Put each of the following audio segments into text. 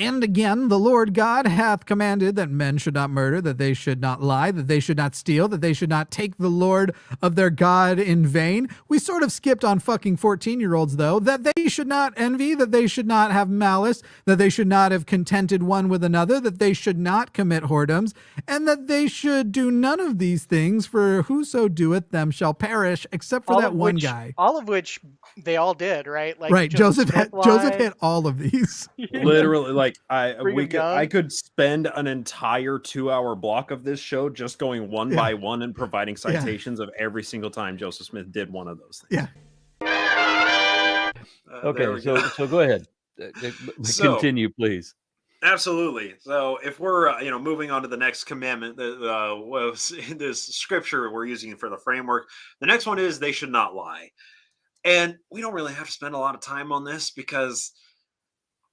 And again, the Lord God hath commanded that men should not murder, that they should not lie, that they should not steal, that they should not take the Lord of their God in vain. We sort of skipped on fucking 14-year-olds, though, that they should not envy, that they should not have malice, that they should not have contented one with another, that they should not commit whoredoms, and that they should do none of these things, for whoso doeth them shall perish, except for that one guy. All of which they all did, right? Like Right, Joseph hit all of these. Literally, like I Young. could spend an entire 2-hour block of this show just going one by one and providing citations of every single time Joseph Smith did one of those things. Yeah. Okay, so go ahead. Continue, please. Absolutely. So if we're moving on to the next commandment, was this scripture we're using for the framework, the next one is they should not lie. And we don't really have to spend a lot of time on this because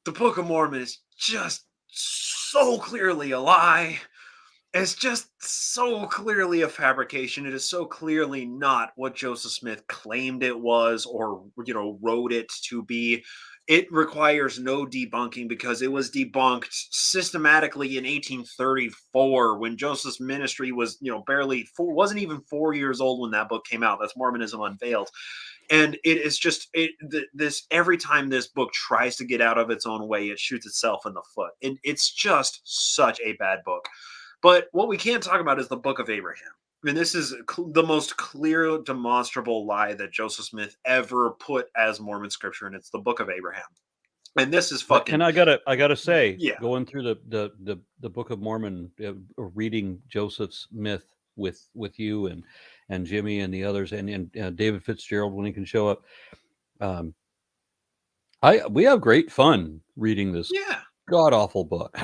the Book of Mormon is just so clearly a lie. It's just so clearly a fabrication. It is so clearly not what Joseph Smith claimed it was or, wrote it to be. It requires no debunking because it was debunked systematically in 1834 when Joseph's ministry was, wasn't even 4 years old when that book came out. That's Mormonism Unveiled. And it is just this every time this book tries to get out of its own way, it shoots itself in the foot. And it's just such a bad book. But what we can't talk about is the Book of Abraham. I mean, this is the most clear, demonstrable lie that Joseph Smith ever put as Mormon scripture, and it's the Book of Abraham. And this is fucking. And I gotta say, yeah, going through the Book of Mormon, reading Joseph Smith with you and Jimmy and the others, and David Fitzgerald when he can show up. We have great fun reading this god awful book.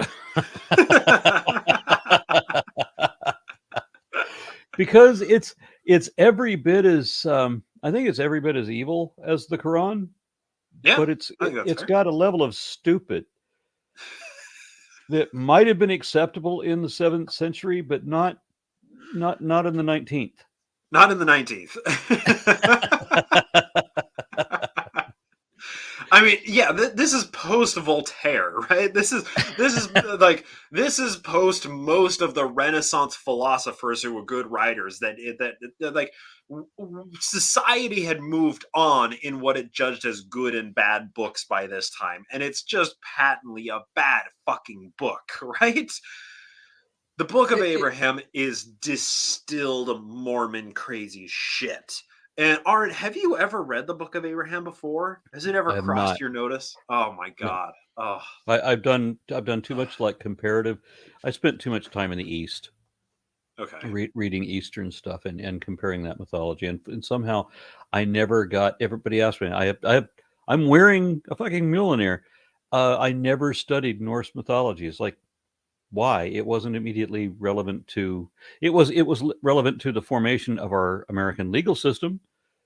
Because it's every bit as I think it's every bit as evil as the Quran. Yeah, but it's got a level of stupid that might have been acceptable in the 7th century, but not in the 19th. Not in the 19th. I mean, yeah, this is post Voltaire, right? This is post most of the Renaissance philosophers who were good writers. That society had moved on in what it judged as good and bad books by this time, and it's just patently a bad fucking book, right? The Book of Abraham is distilled Mormon crazy shit. And Aaron, have you ever read the Book of Abraham before? Has it ever crossed your notice? Oh my God! No. Oh, I've done too much comparative. I spent too much time in the East. Okay. Reading Eastern stuff and comparing that mythology, and somehow I never got. Everybody asked me. I'm wearing a fucking Mjolnir. I never studied Norse mythology. It's like, why? It wasn't immediately relevant to. It was relevant to the formation of our American legal system,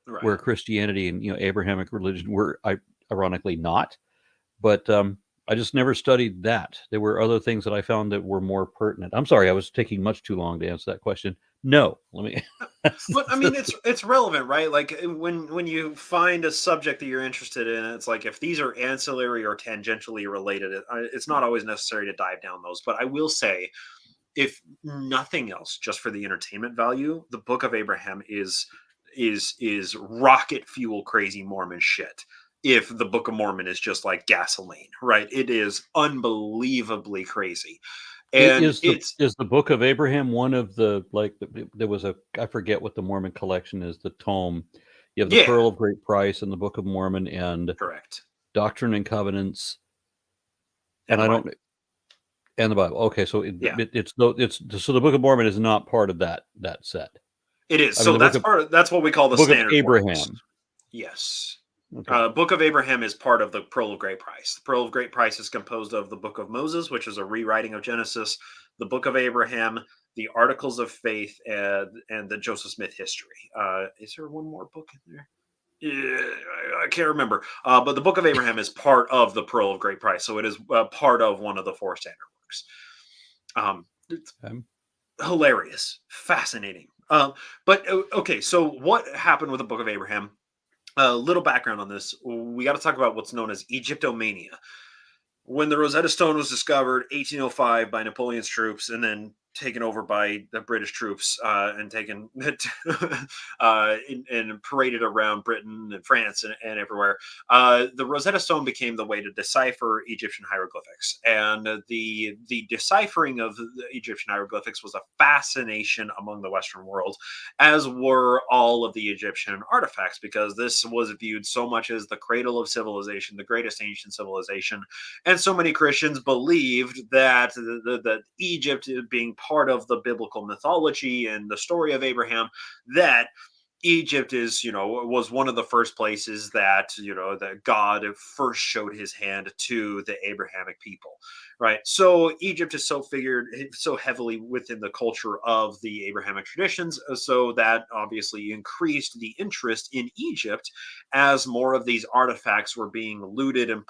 right, where Christianity and Abrahamic religion were ironically not. But I just never studied that. There were other things that I found that were more pertinent. I'm sorry, I was taking much too long to answer that question. No, let me. But I mean, it's relevant, right? Like when you find a subject that you're interested in, it's like if these are ancillary or tangentially related, it's not always necessary to dive down those. But I will say, if nothing else, just for the entertainment value, the Book of Abraham is rocket fuel crazy Mormon shit. If the Book of Mormon is just like gasoline, right? It is unbelievably crazy. And is the Book of Abraham one of the there was I forget what the Mormon collection is, the tome. You have the Pearl of Great Price and the Book of Mormon and correct Doctrine and Covenants, and and the Bible. Okay, so it's so the Book of Mormon is not part of that set. It is. So that's what we call the Book standard of Abraham. Works. Yes. Okay. Book of Abraham is part of the Pearl of Great Price. The Pearl of Great Price is composed of the Book of Moses, which is a rewriting of Genesis, the Book of Abraham, the Articles of Faith, and the Joseph Smith history. Is there one more book in there? Yeah, I can't remember. But the Book of Abraham is part of the Pearl of Great Price, so it is part of one of the 4 standard works. It's hilarious, fascinating. But okay, so what happened with the Book of Abraham? A little background on this. We got to talk about what's known as Egyptomania. when the Rosetta Stone was discovered, 1805, by Napoleon's troops, and then taken over by the British troops and taken and paraded around Britain and France and everywhere. The Rosetta Stone became the way to decipher Egyptian hieroglyphics, and the deciphering of the Egyptian hieroglyphics was a fascination among the Western world, as were all of the Egyptian artifacts, because this was viewed so much as the cradle of civilization, the greatest ancient civilization. And so many Christians believed that that Egypt, being part of the biblical mythology and the story of Abraham, that Egypt was one of the first places that, that God first showed his hand to the Abrahamic people, right? So Egypt is so heavily within the culture of the Abrahamic traditions, so that obviously increased the interest in Egypt as more of these artifacts were being looted and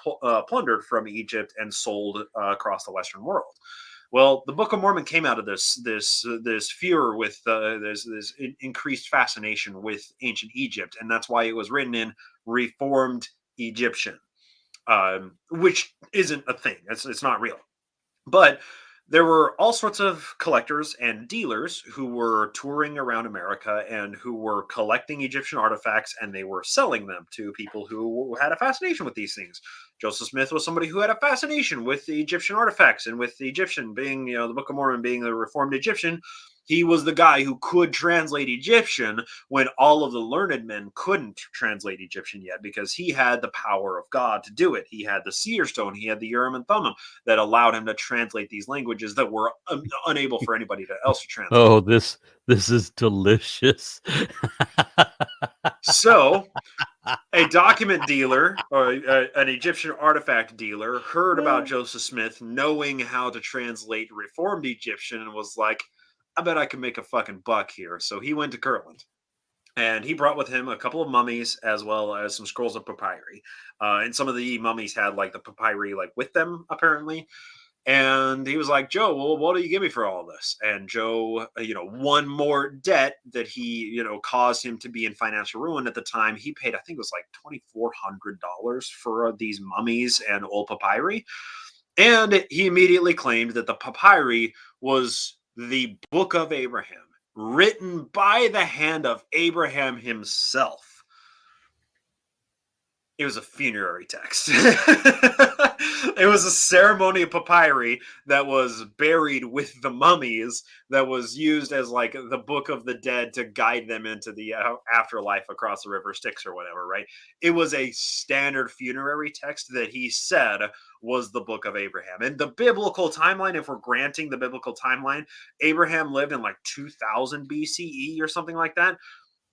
plundered from Egypt and sold across the Western world. Well, the Book of Mormon came out of this furor with this increased fascination with ancient Egypt, and that's why it was written in Reformed Egyptian, which isn't a thing. It's not real. But there were all sorts of collectors and dealers who were touring around America and who were collecting Egyptian artifacts, and they were selling them to people who had a fascination with these things. Joseph Smith was somebody who had a fascination with the Egyptian artifacts, and with the Egyptian being, the Book of Mormon being the Reformed Egyptian. He was the guy who could translate Egyptian when all of the learned men couldn't translate Egyptian yet, because he had the power of God to do it. He had the seer stone, he had the Urim and Thummim that allowed him to translate these languages that were unable for anybody else to translate. Oh, this is delicious. So a document dealer or an Egyptian artifact dealer heard about Joseph Smith knowing how to translate Reformed Egyptian and was like, I bet I can make a fucking buck here. So he went to Kirtland. And he brought with him a couple of mummies as well as some scrolls of papyri. And some of the mummies had like the papyri like with them, apparently. And he was like, Joe, well, what do you give me for all this? And Joe, one more debt that he, caused him to be in financial ruin at the time. He paid, I think it was like $2,400 for these mummies and old papyri. And he immediately claimed that the papyri was the Book of Abraham, written by the hand of Abraham himself. It was a funerary text. It was a ceremony of papyri that was buried with the mummies, that was used as like the book of the dead to guide them into the afterlife across the river Styx or whatever, right? It was a standard funerary text that he said was the Book of Abraham. And the biblical timeline, if we're granting the biblical timeline, Abraham lived in like 2000 BCE or something like that.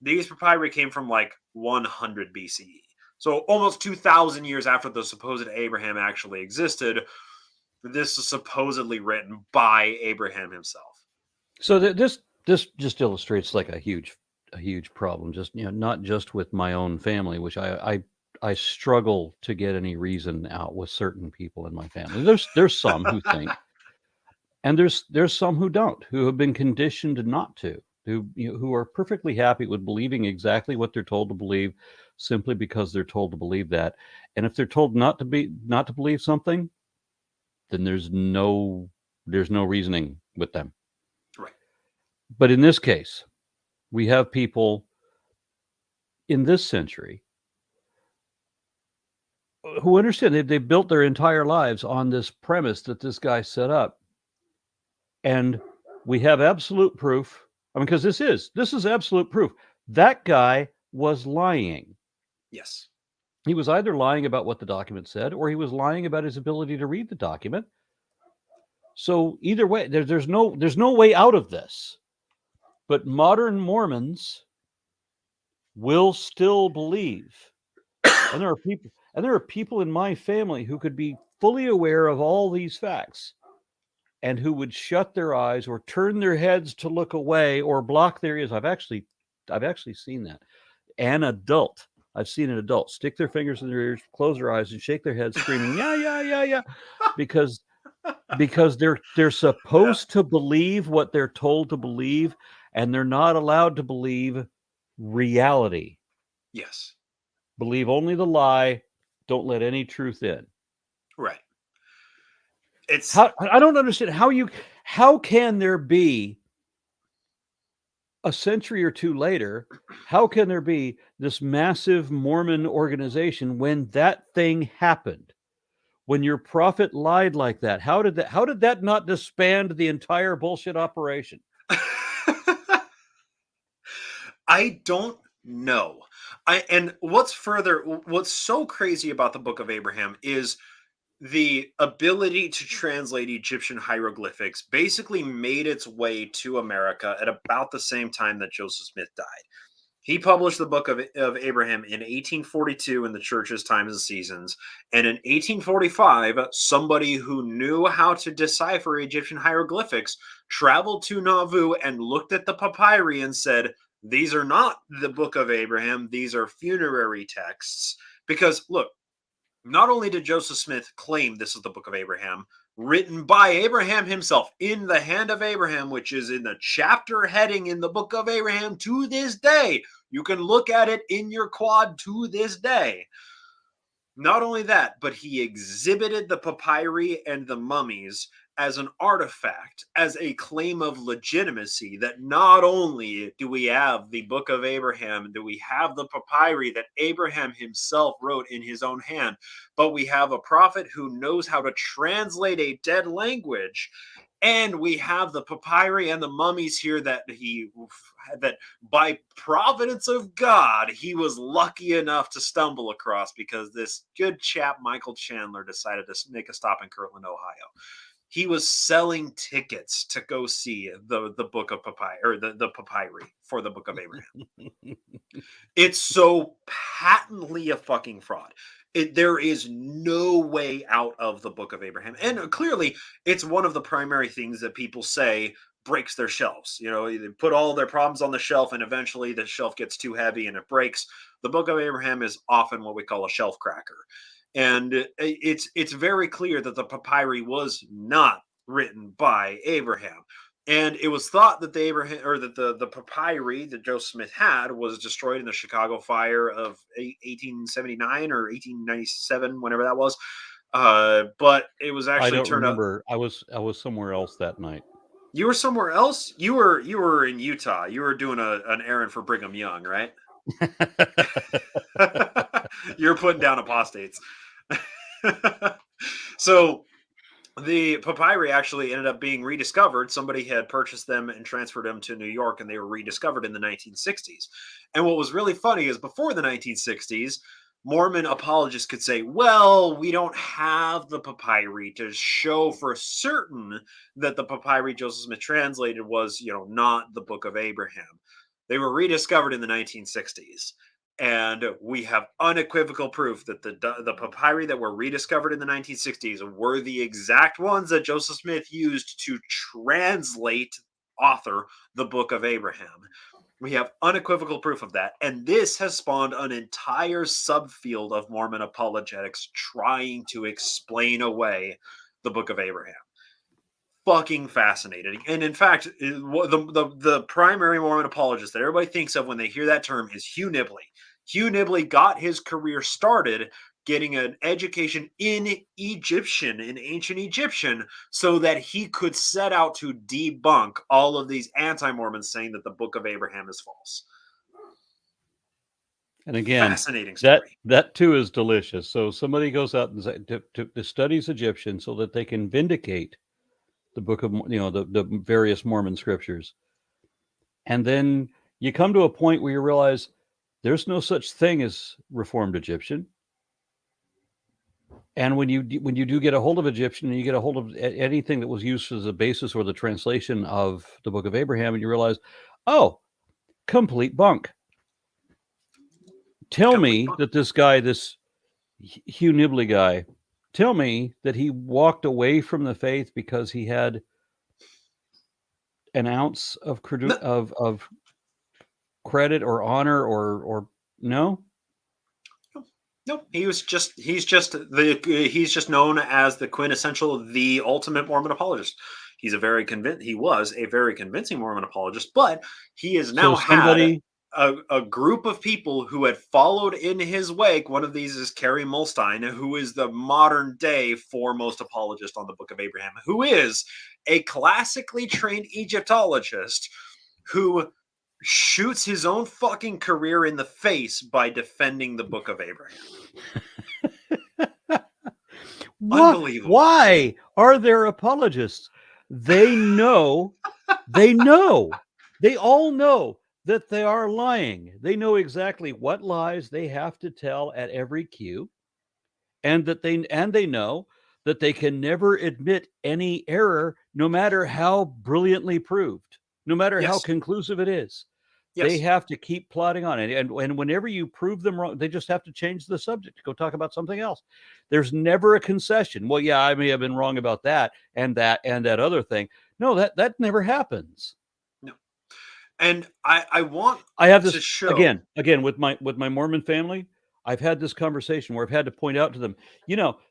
These papyri came from like 100 BCE. So almost 2,000 years after the supposed Abraham actually existed, this is supposedly written by Abraham himself. So this just illustrates like a huge problem. Just not just with my own family, which I struggle to get any reason out with certain people in my family. There's some who think, and there's some who don't, who have been conditioned not to, who are perfectly happy with believing exactly what they're told to believe, simply because they're told to believe that. And if they're told not to believe something, then there's no reasoning with them. Right. But in this case, we have people in this century who understand they've built their entire lives on this premise that this guy set up. And we have absolute proof. I mean, because this is absolute proof. That guy was lying. Yes. He was either lying about what the document said, or he was lying about his ability to read the document. So either way, there's no way out of this. But modern Mormons will still believe. And there are people in my family who could be fully aware of all these facts and who would shut their eyes or turn their heads to look away or block their ears. I've actually seen that. I've seen an adult stick their fingers in their ears, close their eyes, and shake their head, screaming, yeah, because they're supposed to believe what they're told to believe, and they're not allowed to believe reality. Yes. Believe only the lie. Don't let any truth in. Right. I don't understand how can there be a century or two later, how can there be this massive Mormon organization when that thing happened? When your prophet lied like that, how did that not disband the entire bullshit operation? I don't know. And what's so crazy about the Book of Abraham is the ability to translate Egyptian hieroglyphics basically made its way to America at about the same time that Joseph Smith died. He published the Book of Abraham in 1842 in the Church's Times and Seasons. And in 1845, somebody who knew how to decipher Egyptian hieroglyphics traveled to Nauvoo and looked at the papyri and said, these are not the Book of Abraham. These are funerary texts. Because, look, not only did Joseph Smith claim this is the Book of Abraham, written by Abraham himself, in the hand of Abraham, which is in the chapter heading in the Book of Abraham to this day. You can look at it in your quad to this day. Not only that, but he exhibited the papyri and the mummies as an artifact, as a claim of legitimacy, that not only do we have the Book of Abraham, do we have the papyri that Abraham himself wrote in his own hand, but we have a prophet who knows how to translate a dead language. And we have the papyri and the mummies here that by providence of God, he was lucky enough to stumble across, because this good chap, Michael Chandler, decided to make a stop in Kirtland, Ohio. He was selling tickets to go see the Book of Papyri, or the papyri for the Book of Abraham. It's so patently a fucking fraud. There is no way out of the Book of Abraham. And clearly, it's one of the primary things that people say breaks their shelves. You know, they put all their problems on the shelf, and eventually the shelf gets too heavy and it breaks. The Book of Abraham is often what we call a shelf cracker. And it's very clear that the papyri was not written by Abraham. And it was thought that the papyri that Joseph Smith had was destroyed in the Chicago fire of 1879 or 1897, whenever that was. But it was actually turned out. I was somewhere else that night. You were somewhere else? You were in Utah. You were doing an errand for Brigham Young, right? You're putting down apostates. So the papyri actually ended up being rediscovered. Somebody had purchased them and transferred them to New York, and they were rediscovered in the 1960s. And what was really funny is, before the 1960s, Mormon apologists could say, well, we don't have the papyri to show for certain that the papyri Joseph Smith translated was, not the Book of Abraham. They were rediscovered in the 1960s. And we have unequivocal proof that the papyri that were rediscovered in the 1960s were the exact ones that Joseph Smith used to author the Book of Abraham. We have unequivocal proof of that. And this has spawned an entire subfield of Mormon apologetics trying to explain away the Book of Abraham. Fucking fascinating. And in fact, the primary Mormon apologist that everybody thinks of when they hear that term is Hugh Nibley. Hugh Nibley got his career started getting an education in ancient Egyptian, so that he could set out to debunk all of these anti-Mormons saying that the Book of Abraham is false. And again, fascinating story. That too is delicious. So somebody goes out and studies Egyptian so that they can vindicate the book of, the various Mormon scriptures. And then you come to a point where you realize there's no such thing as Reformed Egyptian. And when you do get a hold of Egyptian, and you get a hold of anything that was used as a basis or the translation of the Book of Abraham, and you realize, oh, complete bunk. Tell me that this guy, this Hugh Nibley guy, tell me that he walked away from the faith because he had an ounce of credit or honor or no? No, he's just known as the quintessential, the ultimate Mormon apologist. He was a very convincing Mormon apologist, but he is now a group of people who had followed in his wake. One of these is Carrie Mulstein, who is the modern day foremost apologist on the Book of Abraham, who is a classically trained Egyptologist who shoots his own fucking career in the face by defending the Book of Abraham. Unbelievable. Why are there apologists? They know, they all know that they are lying. They know exactly what lies they have to tell at every cue, and they know that they can never admit any error, no matter how brilliantly proved, no matter how conclusive it is. They have to keep plodding on, and whenever you prove them wrong, they just have to change the subject, go talk about something else. There's never a concession. Well, yeah, I may have been wrong about that and that other thing. No, that never happens. No. And I have this to show again with my Mormon family. I've had this conversation where I've had to point out to them,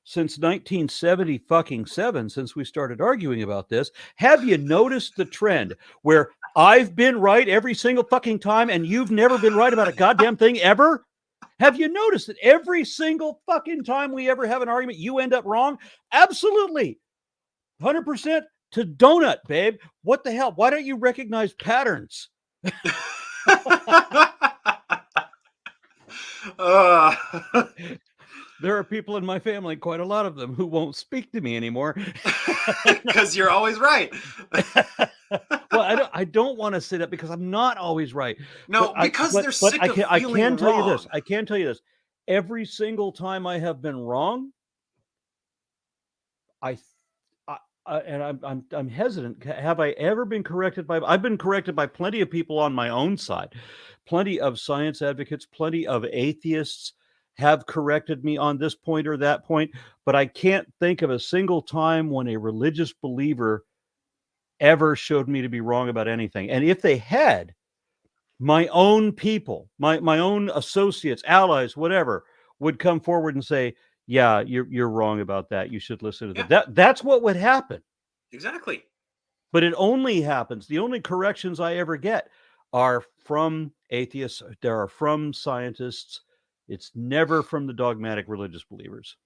since 1977, since we started arguing about this, have you noticed the trend where I've been right every single fucking time and you've never been right about a goddamn thing ever? Have you noticed that every single fucking time we ever have an argument, you end up wrong? Absolutely. 100% to donut, babe. What the hell? Why don't you recognize patterns? There are people in my family, quite a lot of them, who won't speak to me anymore because you're always right. Well, I don't want to say that because I'm not always right. No, because they're sick of feeling I can tell wrong. you this. I can tell you this. Every single time I have been wrong, and I'm hesitant. Have I ever been corrected by? I've been corrected by plenty of people on my own side, plenty of science advocates, plenty of atheists have corrected me on this point or that point, but I can't think of a single time when a religious believer ever showed me to be wrong about anything. And if they had, my own people, my own associates, allies, whatever, would come forward and say, yeah, you're wrong about that. You should listen to that. That's what would happen. Exactly. But it only happens. The only corrections I ever get are from atheists. There are from scientists. It's never from the dogmatic religious believers.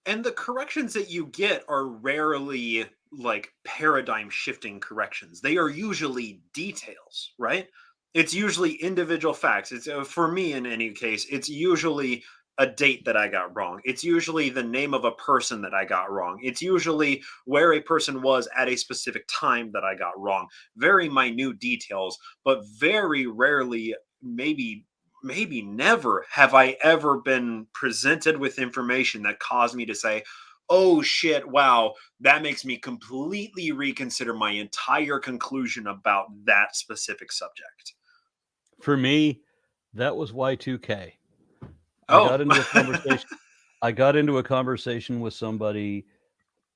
And the corrections that you get are rarely like paradigm shifting corrections. They are usually details, right? It's usually individual facts. It's for me in any case, it's usually a date that I got wrong. It's usually the name of a person that I got wrong. It's usually where a person was at a specific time that I got wrong. Very minute details, but very rarely, maybe never have I ever been presented with information that caused me to say, oh shit, wow, that makes me completely reconsider my entire conclusion about that specific subject. For me, that was Y2K. I got into a conversation with somebody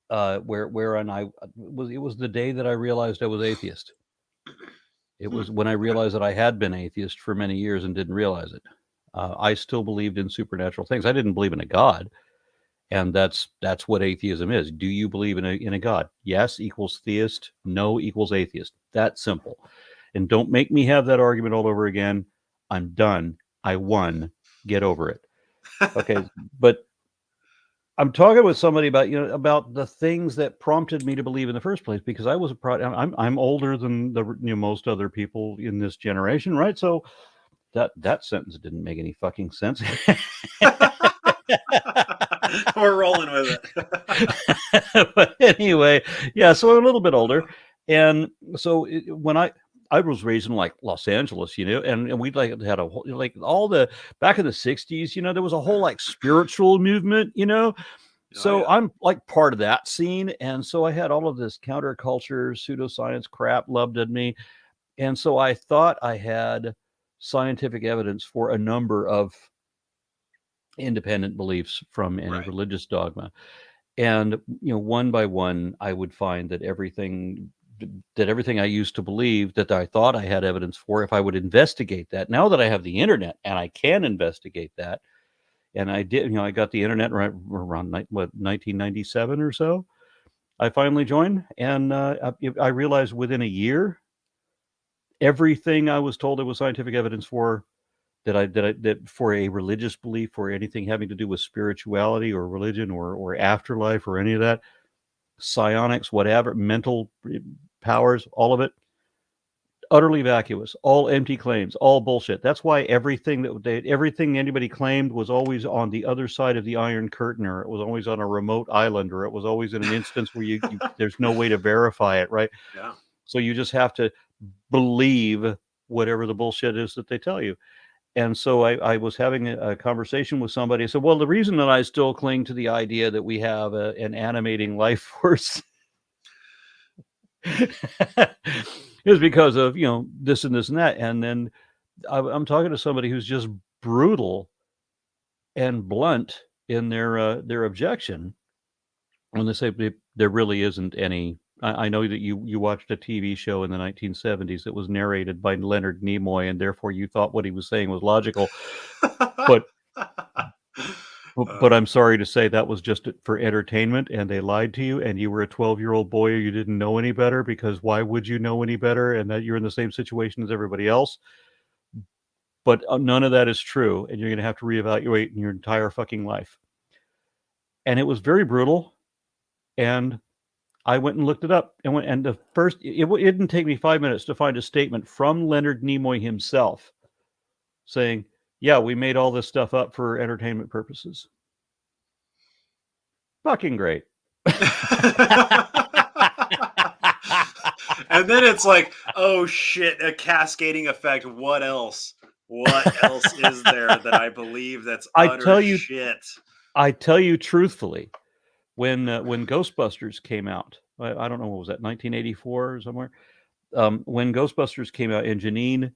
where it was the day that I realized I was atheist. It was when I realized that I had been atheist for many years and didn't realize it. I still believed in supernatural things. I didn't believe in a God, and that's what atheism is. Do you believe in a God? Yes equals theist. No equals atheist. That simple. And don't make me have that argument all over again. I'm done. I won. Get over it. Okay, but I'm talking with somebody about the things that prompted me to believe in the first place, because I was I'm older than most other people in this generation, right? So that sentence didn't make any fucking sense. We're rolling with it. But anyway, yeah. So I'm a little bit older, and so when I was raised in like Los Angeles, and we had a whole, all the back in the 60s, there was a whole like spiritual movement, So I'm like part of that scene. And so I had all of this counterculture, pseudoscience crap loved at me. And so I thought I had scientific evidence for a number of independent beliefs from any religious dogma. And, one by one, I would find that everything I used to believe that I thought I had evidence for, if I would investigate that, now that I have the internet and I can investigate that, and I did, I got the internet right around 1997 or so, I finally joined, and I realized within a year, everything I was told there was scientific evidence for that for a religious belief or anything having to do with spirituality or religion or afterlife or any of that, psionics, whatever, mental powers, all of it, utterly vacuous, all empty claims, all bullshit. That's why everything anybody claimed was always on the other side of the Iron Curtain, or it was always on a remote island, or it was always in an instance where you there's no way to verify it, right? Yeah. So you just have to believe whatever the bullshit is that they tell you. And so I was having a conversation with somebody. I said, well, the reason that I still cling to the idea that we have an animating life force is because of, this and this and that. And then I'm talking to somebody who's just brutal and blunt in their objection when they say there really isn't any. I know that you watched a TV show in the 1970s that was narrated by Leonard Nimoy, and therefore you thought what he was saying was logical. But I'm sorry to say that was just for entertainment, and they lied to you, and you were a 12-year-old boy, or you didn't know any better, because why would you know any better, and that you're in the same situation as everybody else? But none of that is true, and you're going to have to reevaluate in your entire fucking life. And it was very brutal, and I went and looked it up, and the first, it didn't take me 5 minutes to find a statement from Leonard Nimoy himself saying, yeah, we made all this stuff up for entertainment purposes. Fucking great. And then it's like, oh shit, a cascading effect. What else? What else is there that I believe that's utter shit? I tell you truthfully, when Ghostbusters came out, I don't know, what was that, 1984 or somewhere? When Ghostbusters came out, and Janine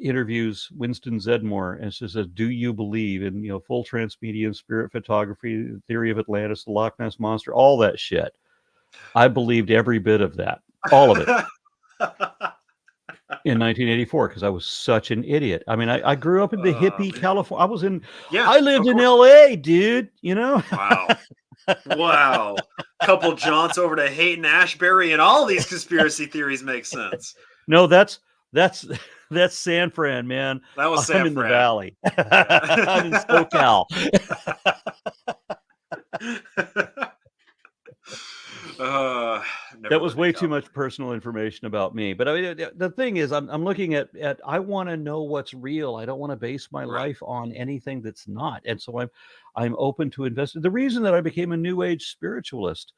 interviews Winston Zedmore and says, do you believe in, full transmedium, spirit photography, the theory of Atlantis, the Loch Ness Monster, all that shit? I believed every bit of that, all of it. In 1984, because I was such an idiot. I mean, I grew up in the hippie California. I lived in LA, dude, Wow. Wow. Couple jaunts over to Hayden Ashbury, and all these conspiracy theories make sense. No, that's San Fran, man. That was San Fran. I'm in the valley. I'm in SoCal. That was way too much personal information about me. But I mean, the thing is, I'm looking at I want to know what's real. I don't want to base my life on anything that's not. And so I'm open to invest. The reason that I became a New Age spiritualist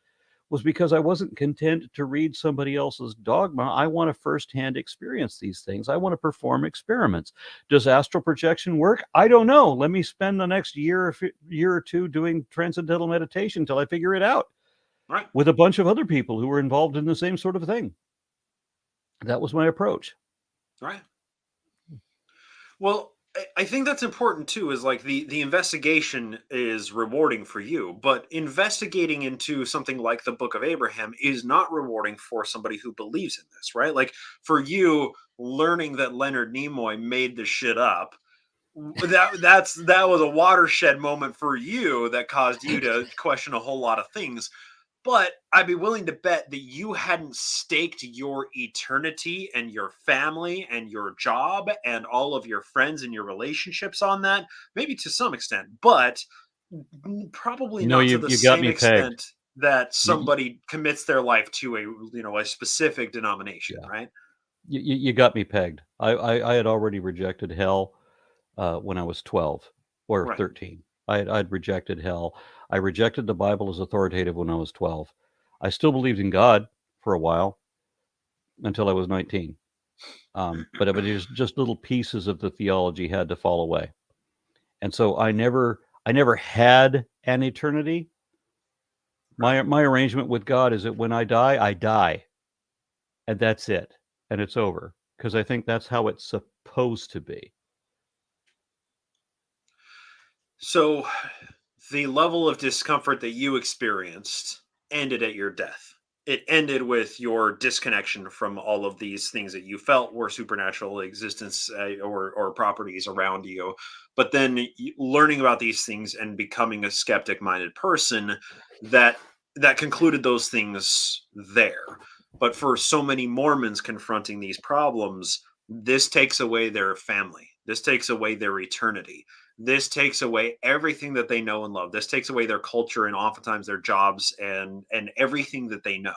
was because I wasn't content to read somebody else's dogma. I want to firsthand experience these things. I want to perform experiments. Does astral projection work? I don't know. Let me spend the next year or two doing transcendental meditation till I figure it out. Right. With a bunch of other people who were involved in the same sort of thing. That was my approach. Right. Well, I think that's important too, is like the investigation is rewarding for you, but investigating into something like the Book of Abraham is not rewarding for somebody who believes in this, right? Like for you, learning that Leonard Nimoy made this shit up, that was a watershed moment for you that caused you to question a whole lot of things. But I'd be willing to bet that you hadn't staked your eternity and your family and your job and all of your friends and your relationships on that, maybe to some extent, but probably not to the same extent that somebody commits their life to a specific denomination, right? You got me pegged. I had already rejected hell when I was 12 or 13. I'd rejected hell. I rejected the Bible as authoritative when I was 12. I still believed in God for a while until I was 19. But it was just little pieces of the theology had to fall away. And so I never had an eternity. My arrangement with God is that when I die. And that's it. And it's over. Because I think that's how it's supposed to be. So the level of discomfort that you experienced ended at your death. It ended with your disconnection from all of these things that you felt were supernatural existence or properties around you. But then learning about these things and becoming a skeptic-minded person, that concluded those things there. But for so many Mormons confronting these problems, this takes away their family. This takes away their eternity. This takes away everything that they know and love. This takes away their culture and oftentimes their jobs and everything that they know.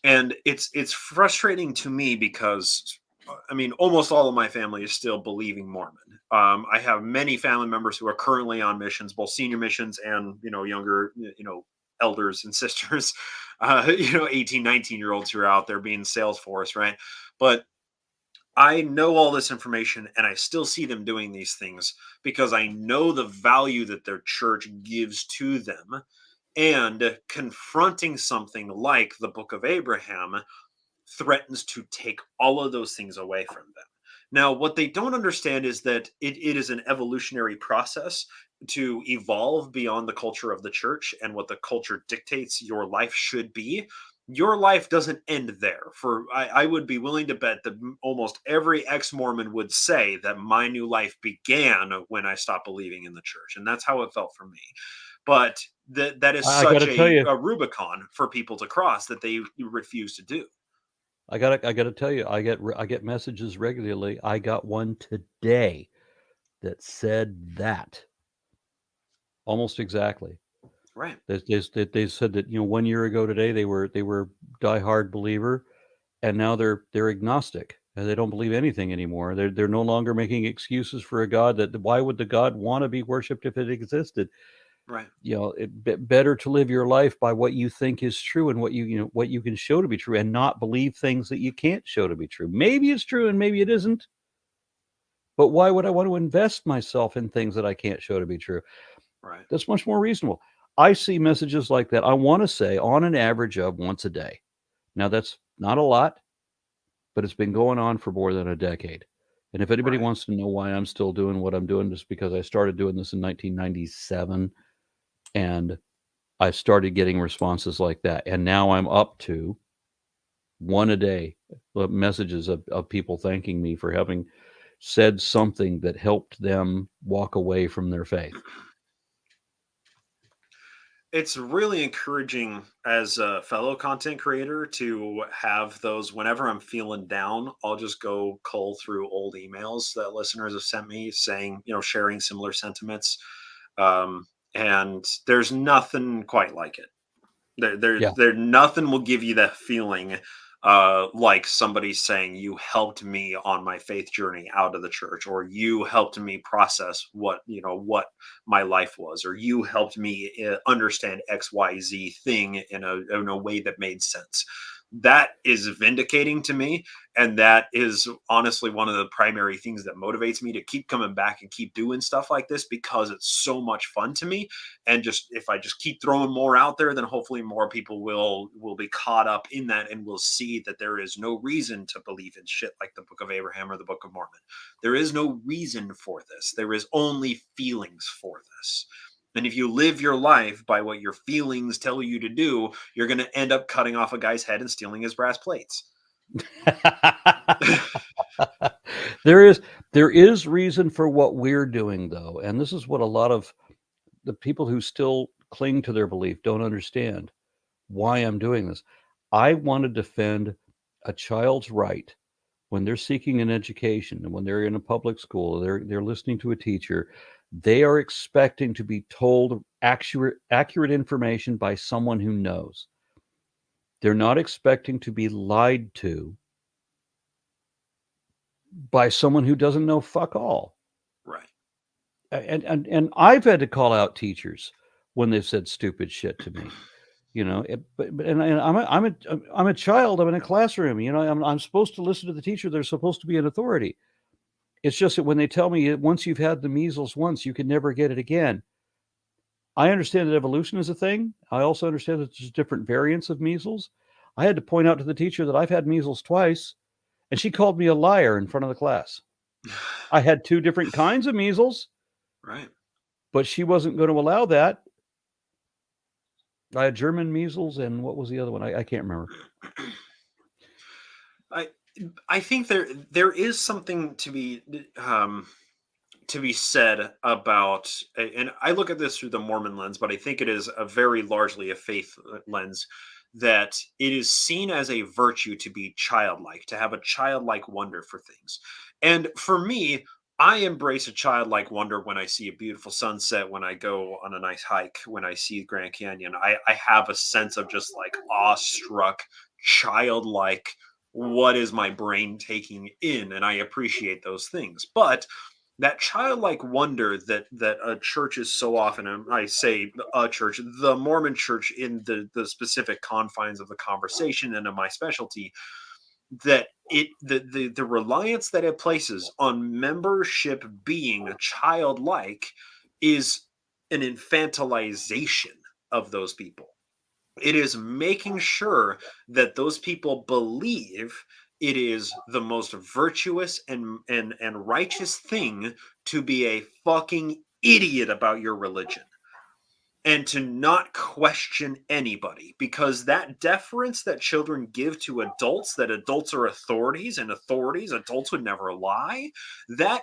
And it's frustrating to me because I mean, almost all of my family is still believing Mormon. I have many family members who are currently on missions, both senior missions and younger, elders and sisters, 18, 19-year-olds who are out there being sales force, right? But I know all this information and I still see them doing these things because I know the value that their church gives to them. And confronting something like the Book of Abraham threatens to take all of those things away from them. Now, what they don't understand is that it is an evolutionary process to evolve beyond the culture of the church and what the culture dictates your life should be. Your life doesn't end there. I would be willing to bet that almost every ex-Mormon would say that my new life began when I stopped believing in the church, and that's how it felt for me. But that is I got such to tell you, a Rubicon for people to cross that they refuse to do. I gotta tell you, I get messages regularly. I got one today that said that almost exactly. Right. They said that 1 year ago today they were diehard believer, and now they're agnostic and they don't believe anything anymore. They're no longer making excuses for a God. That why would the God want to be worshipped if it existed? Right. Better to live your life by what you think is true and what what you can show to be true, and not believe things that you can't show to be true. Maybe it's true and maybe it isn't, but why would I want to invest myself in things that I can't show to be true? Right. That's much more reasonable. I see messages like that, I want to say, on an average of once a day. Now, that's not a lot, but it's been going on for more than a decade. And if anybody Right. wants to know why I'm still doing what I'm doing, just because I started doing this in 1997, and I started getting responses like that. And now I'm up to one a day, messages of people thanking me for having said something that helped them walk away from their faith. It's really encouraging as a fellow content creator to have those whenever I'm feeling down. I'll just go cull through old emails that listeners have sent me saying, sharing similar sentiments. And there's nothing quite like it. Yeah. There nothing will give you that feeling like somebody saying you helped me on my faith journey out of the church, or you helped me process what my life was, or you helped me understand XYZ thing in a way that made sense. That is vindicating to me, and that is honestly one of the primary things that motivates me to keep coming back and keep doing stuff like this, because it's so much fun to me. And just if I just keep throwing more out there, then hopefully more people will be caught up in that and will see that there is no reason to believe in shit like the Book of Abraham or the Book of Mormon. There is no reason for this. There is only feelings for this. And if you live your life by what your feelings tell you to do, you're going to end up cutting off a guy's head and stealing his brass plates. There is reason for what we're doing, though, and this is what a lot of the people who still cling to their belief don't understand why I'm doing this. I want to defend a child's right when they're seeking an education and when they're in a public school, they're listening to a teacher. They are expecting to be told accurate information by someone who knows. They're not expecting to be lied to by someone who doesn't know fuck all. Right. And I've had to call out teachers when they've said stupid shit to me. I'm a child. I'm in a classroom. I'm supposed to listen to the teacher. They're supposed to be an authority. It's just that when they tell me once you've had the measles once, you can never get it again. I understand that evolution is a thing. I also understand that there's different variants of measles. I had to point out to the teacher that I've had measles twice, and she called me a liar in front of the class. I had 2 different kinds of measles. Right. But she wasn't going to allow that. I had German measles, and what was the other one? I can't remember. I think there is something to be said about, and I look at this through the Mormon lens, but I think it is a very largely a faith lens, that it is seen as a virtue to be childlike, to have a childlike wonder for things. And for me, I embrace a childlike wonder when I see a beautiful sunset, when I go on a nice hike, when I see Grand Canyon. I have a sense of just like awestruck, childlike, what is my brain taking in? And I appreciate those things. But that childlike wonder that a church is so often, and I say a church, the Mormon church in the specific confines of the conversation and of my specialty, that the reliance that it places on membership being childlike is an infantilization of those people. It is making sure that those people believe it is the most virtuous and righteous thing to be a fucking idiot about your religion and to not question anybody, because that deference that children give to adults, that adults are authorities and adults would never lie, that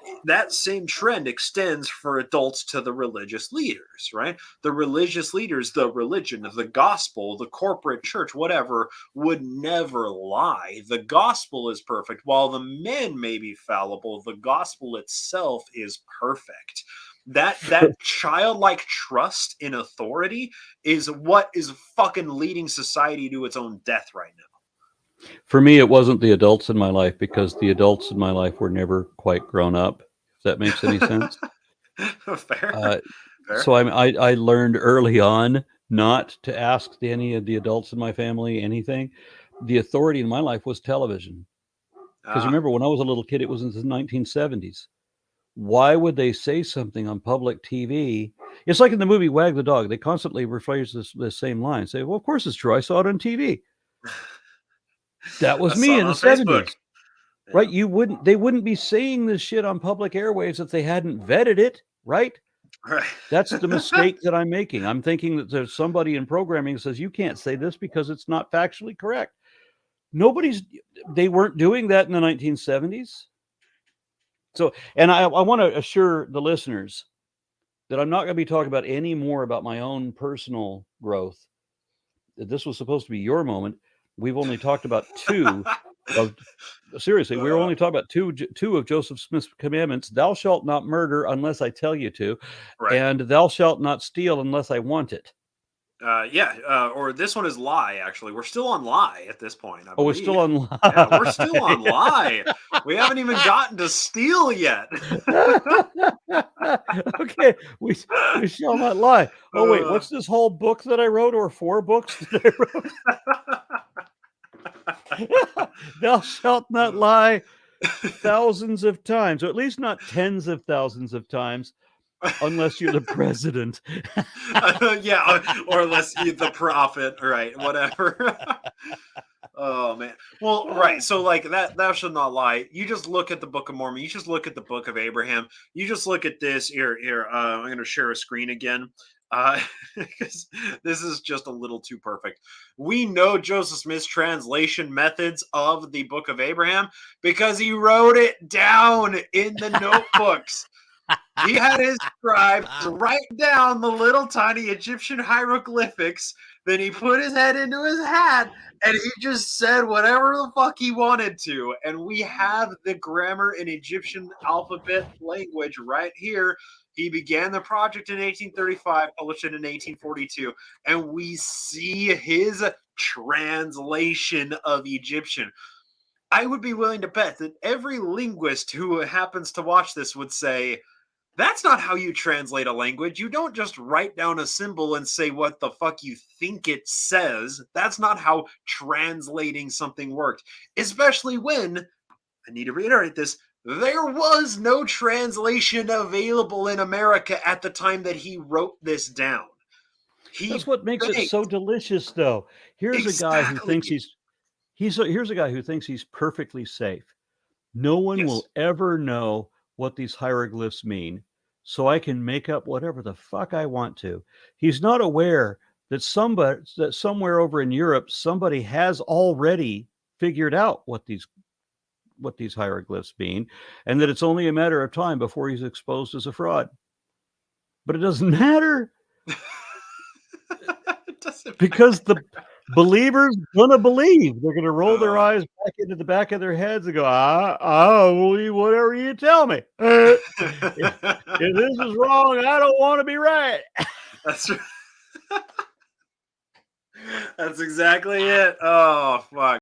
same trend extends for adults to the religious leaders, right? The religious leaders, the religion, the gospel, the corporate church, whatever, would never lie. The gospel is perfect. While the men may be fallible, the gospel itself is perfect. That childlike trust in authority is what is fucking leading society to its own death right now. For me, it wasn't the adults in my life, because the adults in my life were never quite grown up, if that makes any sense. Fair. So I learned early on not to ask any of the adults in my family anything. The authority in my life was television. Because remember, when I was a little kid, it was in the 1970s. Why would they say something on public TV? It's like in the movie Wag the Dog. They constantly rephrase the same line. Say, well, of course it's true. I saw it on TV. That was me in the 70s. Yeah. Right? They wouldn't be saying this shit on public airwaves if they hadn't vetted it, right? Right. That's the mistake that I'm making. I'm thinking that there's somebody in programming that says you can't say this because it's not factually correct. They weren't doing that in the 1970s. So, and I want to assure the listeners that I'm not going to be talking about any more about my own personal growth. This was supposed to be your moment. We've only talked about two of, seriously, we were only talking about two of Joseph Smith's commandments. Thou shalt not murder unless I tell you to, right. And thou shalt not steal unless I want it. Or this one is lie, actually. We're still on lie at this point. I believe. We're still on lie. Yeah, we're still on lie. We haven't even gotten to steal yet. Okay, we shall not lie. Oh, wait, what's this whole book that I wrote, or 4 books that I wrote? Thou shalt not lie thousands of times, or at least not tens of thousands of times. Unless you're the president. Yeah, or unless you're the prophet, right? Whatever. Oh man. Well, right. So like that, thou shalt not lie. You just look at the Book of Mormon. You just look at the Book of Abraham. You just look at this here. I'm going to share a screen again because this is just a little too perfect. We know Joseph Smith's translation methods of the Book of Abraham because he wrote it down in the notebooks. He had his scribes write down the little tiny Egyptian hieroglyphics. Then he put his head into his hat and he just said whatever the fuck he wanted to. And we have the grammar in Egyptian alphabet language right here. He began the project in 1835, published it in 1842, and we see his translation of Egyptian. I would be willing to bet that every linguist who happens to watch this would say, that's not how you translate a language. You don't just write down a symbol and say what the fuck you think it says. That's not how translating something worked. Especially when, I need to reiterate this, there was no translation available in America at the time that he wrote this down. That's what makes it so delicious, though. Here's a guy who thinks here's a guy who thinks he's perfectly safe. No one will ever know what these hieroglyphs mean, so I can make up whatever the fuck I want to. He's not aware that somewhere over in Europe, somebody has already figured out what these hieroglyphs mean, and that it's only a matter of time before he's exposed as a fraud. But it doesn't matter. Because believers gonna believe. They're gonna roll their eyes back into the back of their heads and go, I'll believe whatever you tell me. If this is wrong, I don't want to be right. That's right. That's exactly it. Oh, fuck.